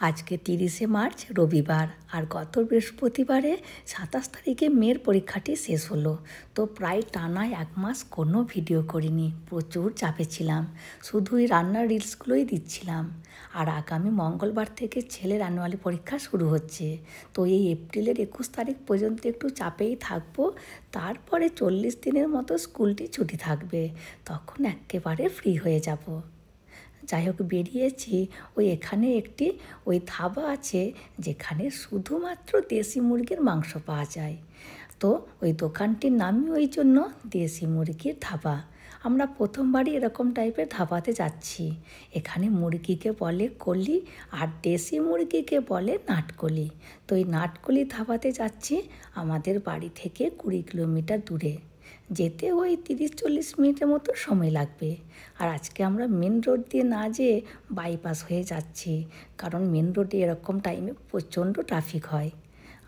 আজকে 30শে মার্চ রবিবার, আর গত বৃহস্পতিবারে 27 তারিখে মেয়ের পরীক্ষাটি শেষ হলো। তো প্রায় টানা 1 মাস কোনো ভিডিও করিনি, প্রচুর চাপে ছিলাম, শুধুই রান্নার রিলসগুলোই দিচ্ছিলাম। আর আগামী মঙ্গলবার থেকে ছেলের অ্যানুয়ালি পরীক্ষা শুরু হচ্ছে। তো এই এপ্রিলের 21 তারিখ পর্যন্ত একটু চাপেই থাকবো, তারপরে 40 দিনের মতো স্কুলটি ছুটি থাকবে, তখন একেবারে ফ্রি হয়ে যাব। যাই হোক, বেরিয়েছি। এখানে একটি ধাবা আছে যেখানে শুধুমাত্র দেশি মুরগির মাংস পাওয়া যায়। তো দোকানটির নামই ওই জন্য দেশি মুরগির ধাবা। আমরা প্রথমবারই এরকম টাইপের ধাবাতে যাচ্ছি। এখানে মুরগিকে বলে কলি আর দেশি মুরগিকে বলে নাটকলি। তো এই নাটকলি ধাবাতে যাচ্ছি আমাদের বাড়ি থেকে 20 কিলোমিটার দূরে। যেতে 30-40 মিনিটের মতো সময় লাগবে। আর আজকে আমরা মেন রোড দিয়ে না যেয়ে বাইপাস হয়ে যাচ্ছি, কারণ মেন রোডে এরকম টাইমে প্রচণ্ড ট্রাফিক হয়।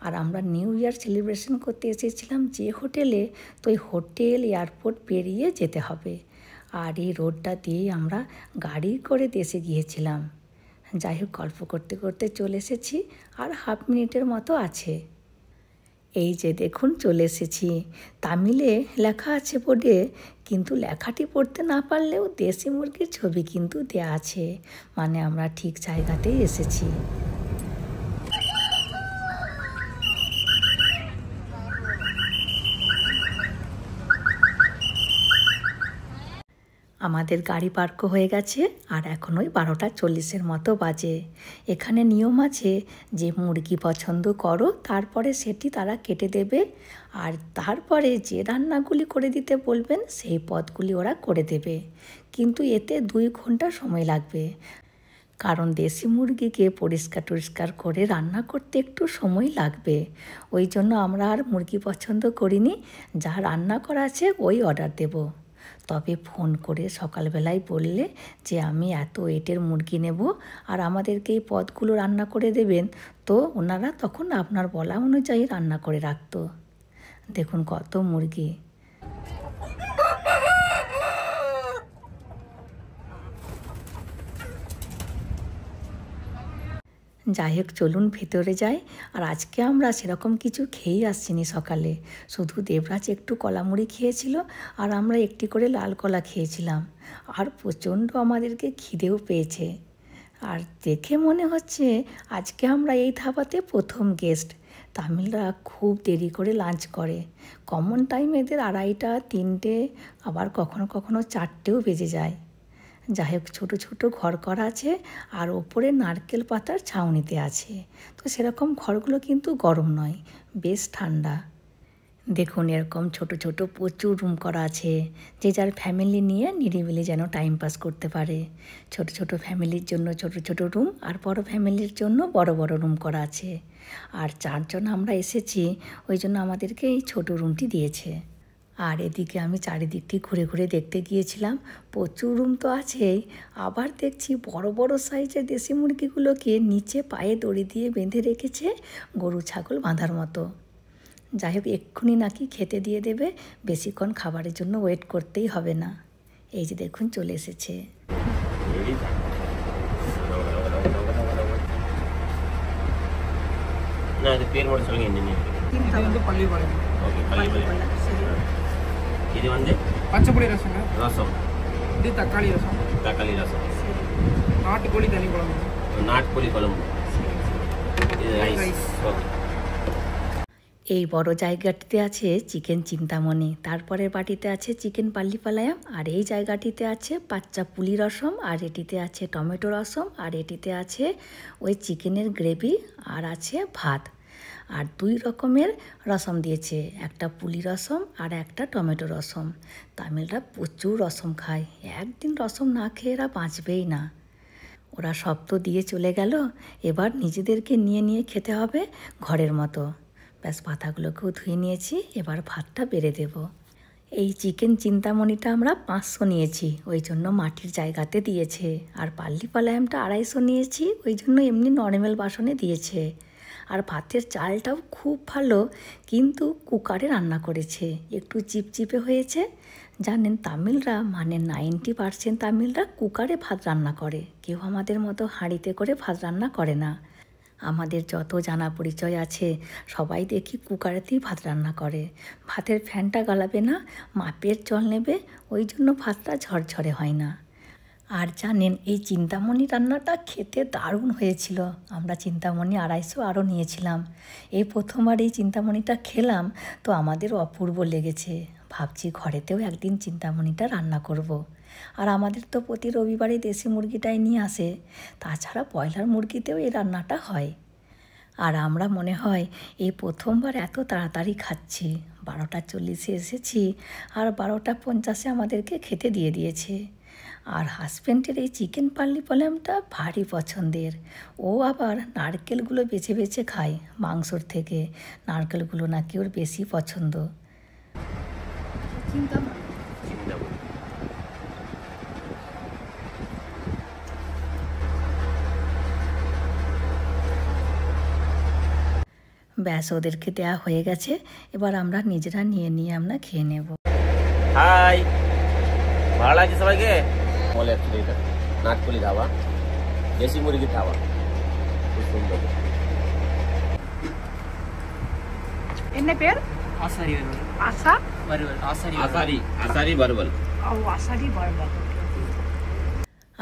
আর আমরা নিউ ইয়ার সেলিব্রেশন করতে এসেছিলাম যে হোটেলে, তো ওই হোটেল এয়ারপোর্ট পেরিয়ে যেতে হবে। আর এই রোডটা দিয়েই আমরা গাড়ি করে দেশে গিয়েছিলাম। যাই হোক, গল্প করতে করতে চলে এসেছি, আর হাফ মিনিটের মতো আছে। এই যে দেখুন, চলে এসেছি। তামিলে লেখা আছে বোর্ডে, কিন্তু লেখাটি পড়তে না পারলেও দেশি মুরগির ছবি কিন্তু দেয়া আছে, মানে আমরা ঠিক জায়গাতেই এসেছি। আমাদের গাড়ি পার্ক হয়ে গেছে, আর এখন 12টা 40-এর মতো বাজে। এখানে নিয়ম আছে যে মুরগি পছন্দ করো, তারপরে সেটি তারা কেটে দেবে, আর তারপরে যে রান্নাগুলি করে দিতে বলবেন সেই পদগুলি ওরা করে দেবে। কিন্তু এতে 2 ঘন্টা সময় লাগবে, কারণ দেশি মুরগিকে পরিষ্কার করে রান্না করতে একটু সময় লাগবে। ওই জন্য আমরা আর মুরগি পছন্দ করিনি, যা রান্না করা আছে ওই অর্ডার দেব। তবে ফোন করে সকালবেলায় বললে যে আমি এত ওয়েটের মুরগি নেব আর আমাদেরকে এই পদগুলো রান্না করে দেবেন, তো ওনারা তখন আপনার বলা অনুযায়ী রান্না করে রাখতো। দেখুন কত মুরগি। যাই হোক, চলুন ভেতরে যাই। আর আজকে আমরা সেরকম কিছু খেয়েই আসছিনি সকালে, শুধু দেবরাজ একটু কলামুড়ি খেয়েছিল আর আমরা একটি করে লাল কলা খেয়েছিলাম। আর প্রচণ্ড আমাদেরকে খিদেও পেয়েছে। আর দেখে মনে হচ্ছে আজকে আমরা এই ধাবাতে প্রথম গেস্ট। তামিলরা খুব দেরি করে লাঞ্চ করে, কমন টাইম এদের 2:30, 3টে, আবার কখনো কখনো 4টেও বেজে যায়। যাই হোক, ছোটো ছোটো ঘর করা আছে, আর ওপরে নারকেল পাতার ছাউনিতে আছে। তো সেরকম ঘরগুলো কিন্তু গরম নয়, বেশ ঠান্ডা। দেখুন এরকম ছোট ছোট প্রচুর রুম করা আছে, যে যার ফ্যামিলি নিয়ে নিরিবিলি যেন টাইম পাস করতে পারে। ছোট ছোট ফ্যামিলির জন্য ছোট ছোট রুম, আর বড় ফ্যামিলির জন্য বড় বড় রুম করা আছে। আর 4 জন আমরা এসেছি, ওই জন্য আমাদেরকে এই ছোট রুমটি দিয়েছে। আর এদিকে আমি চারিদিকটি ঘুরে ঘুরে দেখতে গিয়েছিলাম, প্রচুর রুম তো আছেই, আবার দেখছি বড় বড় সাইজের দেশি মুরগিগুলোকে নিচে পায়ে দড়ি দিয়ে বেঁধে রেখেছে গরু ছাগল বাঁধার মতো। যাই হোক, এক্ষুনি নাকি খেতে দিয়ে দেবে, বেশিক্ষণ খাবারের জন্য ওয়েট করতেই হবে না। এই যে দেখুন চলে এসেছে। இது வந்து பச்சைப்புளி ரசம், ரசம் இது தக்காளி ரசம், தக்காளி ரசம், நாட்டுக்கோழி தனி குழம்பு, நாட்டுக்கோழி குழம்பு, இது ரைஸ்। এই বড় জায়গাটিতে আছে চিকেন চিন্তামণি, তারপরের বাটিতে আছে চিকেন পাল্লিপালায়াম, আর এই জায়গাটিতে আছে পাচ্চা পুলি রসম, আর এটিতে আছে টমেটো রসম, আর এটিতে আছে চিকেনের গ্রেভি, আর আছে ভাত। আর 2 রকমের রসম দিয়েছে, একটা পুলি রসম আর একটা টমেটো রসম। তামিলরা প্রচুর রসম খায়, একদিন রসম না খেয়ে এরা বাঁচবেই না। ওরা সব তো দিয়ে চলে গেল, এবার নিজেদেরকে নিয়ে নিয়ে খেতে হবে ঘরের মতো। ব্যাস, পাতাগুলোকেও ধুয়ে নিয়েছি, এবার ভাতটা বেড়ে দেব। এই চিকেন চিন্তামণিটা আমরা 500 নিয়েছি, ওই জন্য মাটির জায়গাতে দিয়েছে। আর পাল্লিপালায়ামটা 250 নিয়েছি, ওই জন্য এমনি নর্মাল বাসনে দিয়েছে। আর ভাতের চালটাও খুব ভালো, কিন্তু কুকারে রান্না করেছে, একটু চিপচিপে হয়েছে। জানেন তামিলরা মানে 90% তামিলরা কুকারে ভাত রান্না করে, কেউ আমাদের মতো হাঁড়িতে করে ভাত রান্না করে না। আমাদের যত জানা পরিচয় আছে সবাই দেখি কুকারেতেই ভাত রান্না করে। ভাতের ফ্যানটা গালাবে না, মাপের জল নেবে, ওই জন্য ভাতটা ঝরঝরে হয় না। আর জানেন এই চিন্তামণি রান্নাটা খেতে দারুণ হয়েছিল। আমরা চিন্তামণি 250 আরও নিয়েছিলাম। এই প্রথমবার এই চিন্তামণিটা খেলাম তো আমাদের অপূর্ব লেগেছে। ভাবছি ঘরেতেও একদিন চিন্তামণিটা রান্না করব। আর আমাদের তো প্রতি রবিবারে দেশি মুরগিটাই নিয়ে আসে, তাছাড়া ব্রয়লার মুরগিতেও এই রান্নাটা হয়। আর আমরা মনে হয় এই প্রথমবার এত তাড়াতাড়ি খাচ্ছি। 12টা 40-এ এসেছি আর 12টা 50-এ আমাদেরকে খেতে দিয়ে দিয়েছে। আর হাজব্যান্ডের এই চিকেন পার্লি পলেমটা ভারী পছন্দের। ও আবার নারকেলগুলো বেছে বেছে খায় মাংসর থেকে, নারকেলগুলো নাকি ওর বেশি পছন্দ। ব্যাস ওদেরকে দেয়া হয়ে গেছে, এবার আমরা নিজেরা নিয়ে আমরা খেয়ে নেব। হাই, ভালো লাগছে সবাইকে? বলে অ্যাকচুয়ালি এটা নাটকলি ধাবা, দেশি মুরগির ধাবা, খুব সুন্দর। என்ன பேர்? ஆசாரி வறுவல். ஆசா வறுவல். আসারি বারবল। ஆசாரி வறுவல்.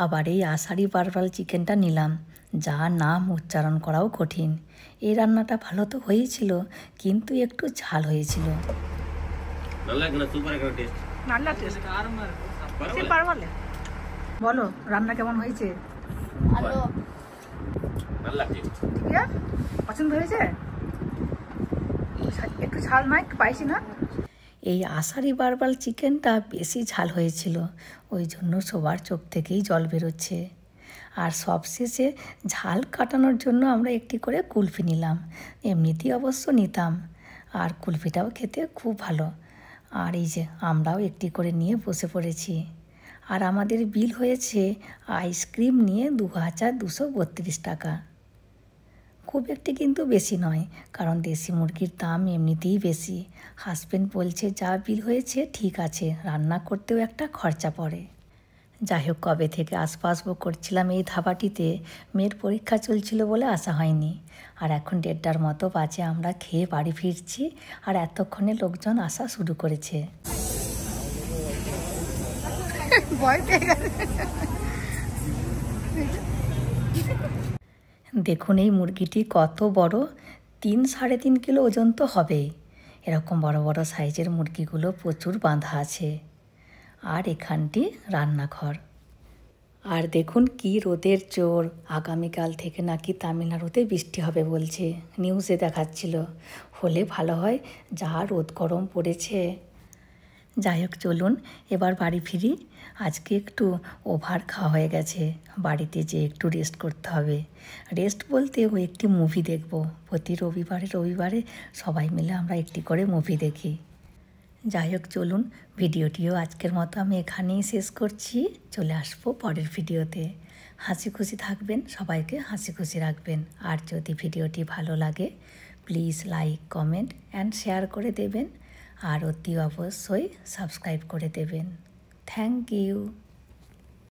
আবার এই আষাঢ়ি বারবাল চিকেনটা নিলাম, যা নাম উচ্চারণ করাও কঠিন। এই রান্নাটা ভালো তো হয়েছিল, কিন্তু একটু ঝাল হয়েছিল। நல்லா இருக்குনা, সুপার একটা টেস্ট। நல்ல টেস্ট, காரமா இருக்கு. சரி பரவாயில்லை. বলো রান্না কেমন হয়েছে? ভালো, ভালো টেস্ট। ইয়া পছন্দ হয়েছে? একটু ঝাল না, একটু স্পাইসি না? এই আষাঢ়ি বারবাল চিকেনটা বেশি ঝাল হয়েছিল, ওই জন্য সবার চোখ থেকেই জল বেরোচ্ছে। আর সবশেষে ঝাল কাটানোর জন্য আমরা একটি করে কুলফি নিলাম। এমনিতেই অবশ্য নিতাম, আর কুলফিটাও খেতে খুব ভালো। আর এই যে আমরাও একটি করে নিয়ে বসে পড়েছি। আর আমাদের বিল হয়েছে আইসক্রিম নিয়ে 2232 টাকা। খুব একটি কিন্তু বেশি নয়, কারণ দেশি মুরগির দাম এমনিতেই বেশি। হাজব্যান্ড বলছে যা বিল হয়েছে ঠিক আছে, রান্না করতেও একটা খরচা পড়ে। যাই হোক, কবে থেকে আসবো করছিলাম এই ধাবাটিতে, মেয়ের পরীক্ষা চলছিল বলে আসা হয়নি। আর এখন 1:30টার মতো বাজে, আমরা খেয়ে বাড়ি ফিরছি। আর এতক্ষণে লোকজন আসা শুরু করেছে। দেখুন এই মুরগিটি কত বড়, 3-3.5 কিলো ওজন তো হবেই। এরকম বড় বড় সাইজের মুরগিগুলো প্রচুর বাঁধা আছে। আর এখানটি রান্নাঘর। আর দেখুন কি রোদের জোর, আগামীকাল থেকে নাকি তামিলনাড়ুতে বৃষ্টি হবে বলছে, নিউজে দেখাচ্ছিল। হলে ভালো হয়, যা রোদ গরম পড়েছে। যাই হোক চলুন এবার বাড়ি ফিরি। আজকে একটু ওভার খাওয়া হয়ে গেছে, বাড়িতে যেয়ে একটু রেস্ট করতে হবে। রেস্ট বলতে ওই একটি মুভি দেখব। প্রতি রবিবারে সবাই মিলে আমরা একটি করে মুভি দেখি। যাই হোক চলুন, ভিডিওটিও আজকের মতো আমি এখানেই শেষ করছি। চলে আসবো পরের ভিডিওতে। হাসি খুশি থাকবেন, সবাইকে হাসি খুশি রাখবেন। আর যদি ভিডিওটি ভালো লাগে please like, comment and share করে দেবেন। আর অতি অবশ্যই সাবস্ক্রাইব করে দেবেন। Thank you.